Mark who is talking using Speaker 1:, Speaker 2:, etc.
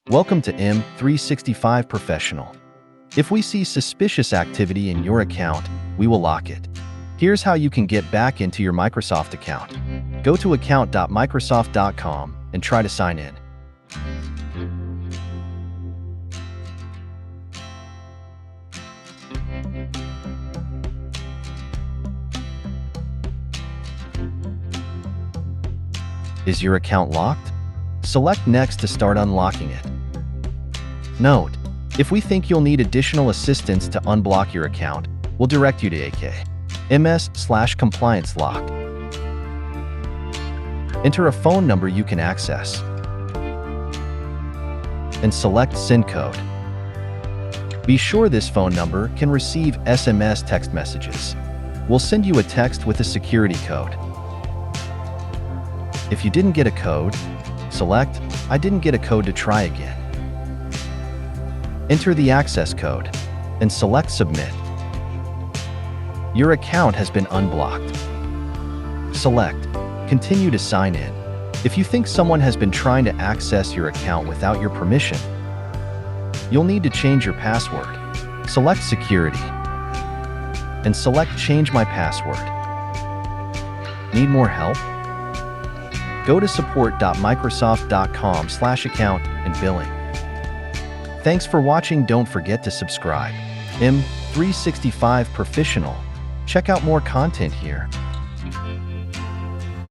Speaker 1: Welcome to M365 Professional. If we see suspicious activity in your account, we will lock it. Here's how you can get back into your Microsoft account. Go to account.microsoft.com and try to sign in. Is your account locked? Select Next to start unlocking it. Note, if we think you'll need additional assistance to unblock your account, we'll direct you to AK/ms/compliance lock. Enter a phone number you can access and select SIN code. Be sure this phone number can receive SMS text messages. We'll send you a text with a security code. If you didn't get a code, select I didn't get a code to try again. Enter the access code and select Submit. Your account has been unblocked. Select Continue to sign in. If you think someone has been trying to access your account without your permission, you'll need to change your password. Select Security and select Change My Password. Need more help? Go to support.microsoft.com/account and billing. Thanks for watching. Don't forget to subscribe. M365 Professional. Check out more content here.